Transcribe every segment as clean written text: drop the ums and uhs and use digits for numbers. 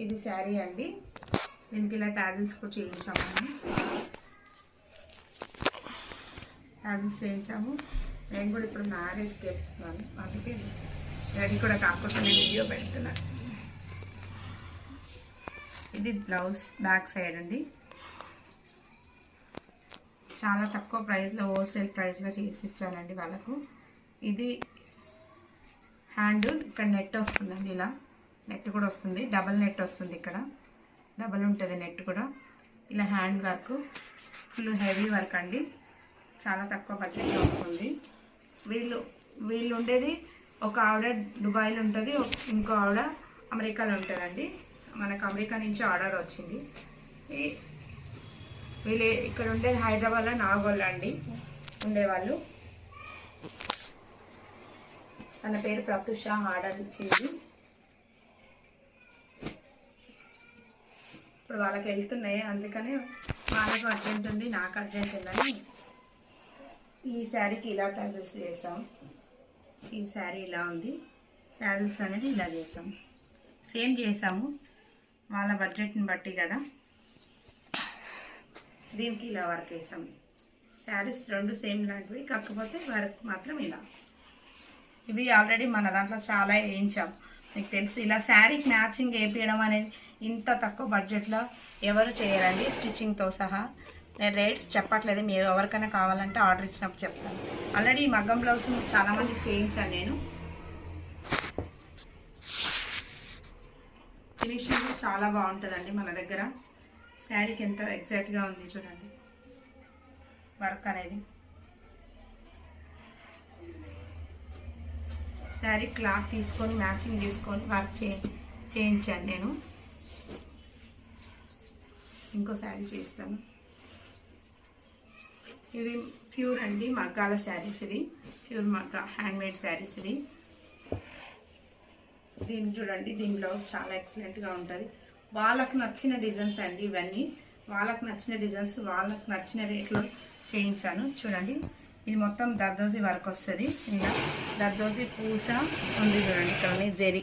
ఇది శారీ అండి. దీనికి ఇలా టాజిల్స్ కూడా చేయించాము. టాజిల్స్ చేయించాము. నేను కూడా ఇప్పుడు మ్యారేజ్కి వెళ్తున్నాను, అందుకే రెడీ కూడా కాకుండా నేను వీడియో పెడుతున్నాను. ఇది బ్లౌజ్ బ్యాక్ సైడ్ అండి. చాలా తక్కువ ప్రైస్లో, హోల్సేల్ ప్రైస్లో చేసి ఇచ్చానండి వాళ్ళకు. ఇది హ్యాండ్, ఇక్కడ నెట్ వస్తుందండి, ఇలా నెట్ కూడా వస్తుంది, డబల్ నెట్ వస్తుంది, ఇక్కడ డబల్ ఉంటుంది నెట్ కూడా. ఇలా hand work, full heavy work అండి, చాలా తక్కువ బడ్జెట్లో వస్తుంది. వీళ్ళు ఉండేది ఒక ఆవిడ దుబాయ్లో ఉంటుంది, ఇంకో ఆవిడ అమెరికాలో ఉంటుందండి. మనకు అమెరికా నుంచి ఆర్డర్ వచ్చింది. వీళ్ళు ఇక్కడ ఉండేది హైదరాబాద్లో నాగోల్ అండి ఉండేవాళ్ళు. తన పేరు ప్రత్యుష, ఆర్డర్ ఇచ్చింది. ఇప్పుడు వాళ్ళకి వెళ్తున్నాయి, అందుకని వాళ్ళకు అర్జెంట్ ఉంది, నాకు అర్జెంట్ ఉందని ఈ శారీకి ఇలా టాజిల్స్ చేసాం. ఈ శారీ ఇలా ఉంది, టాజిల్స్ అనేది ఇలా చేసాం. సేమ్ చేసాము, వాళ్ళ బడ్జెట్ని బట్టి కదా. దీనికి ఇలా వర్క్ వేసాం. శారీస్ రెండు సేమ్ లాంటివి, కాకపోతే వర్క్ మాత్రం ఇలా. ఇవి ఆల్రెడీ మన దాంట్లో చాలా వేయించాం, మీకు తెలుసు. ఇలా శారీకి మ్యాచింగ్ వేయించడం అనేది ఇంత తక్కువ బడ్జెట్లో ఎవరు చేయరండి, స్టిచ్చింగ్తో సహా. నేను రేట్స్ చెప్పట్లేదు, మీరు ఎవరికైనా కావాలంటే ఆర్డర్ ఇచ్చినప్పుడు చెప్తాను. ఆల్రెడీ ఈ మగ్గం బ్లౌజ్ చాలామందికి చేయించాను నేను. ఫినిషింగ్ చాలా బాగుంటుందండి మన దగ్గర. శారీకి ఎంత ఎగ్జాక్ట్గా ఉంది చూడండి వర్క్ అనేది. శారీ క్లాత్ తీసుకొని మ్యాచింగ్ తీసుకొని వర్క్ చేయించాను నేను. ఇంకో శారీ చేస్తాను. ఇవి ప్యూర్ అండి మగ్గాల శారీస్, ఇది ప్యూర్ మగ్గ హ్యాండ్మేడ్ శారీస్. ఇది దీన్ని చూడండి, దీని బ్లౌజ్ చాలా ఎక్సలెంట్గా ఉంటుంది. వాళ్ళకు నచ్చిన డిజైన్స్ అండి ఇవన్నీ. వాళ్ళకు నచ్చిన డిజైన్స్, వాళ్ళకు నచ్చిన రేట్లో చేయించాను. చూడండి, ఇది మొత్తం దర్దోజీ వర్క్ వస్తుంది. ఇలా దర్దోజీ పూస ఉంది చూడండి, ఇక్కడ జెరీ,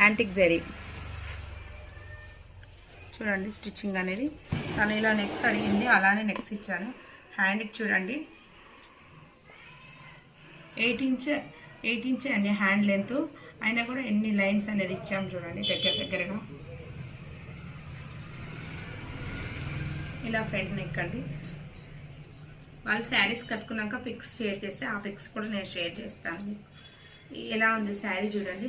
యాంటిక్ జెరీ. చూడండి స్టిచ్చింగ్ అనేది. తను ఇలా నెక్స్ అడిగింది, అలానే నెక్స్ ఇచ్చాను. హ్యాండ్కి చూడండి 8 ఇంచ్ అండి హ్యాండ్ లెంత్, అయినా కూడా ఎన్ని లైన్స్ అనేది ఇచ్చాము చూడండి దగ్గరగా. ఇలా ఫ్రంట్ నెక్ అండి. వాళ్ళు శారీస్ కట్టుకున్నాక పిక్స్ షేర్ చేస్తే ఆ పిక్స్ కూడా నేను షేర్ చేస్తాను. ఎలా ఉంది శారీ చూడండి.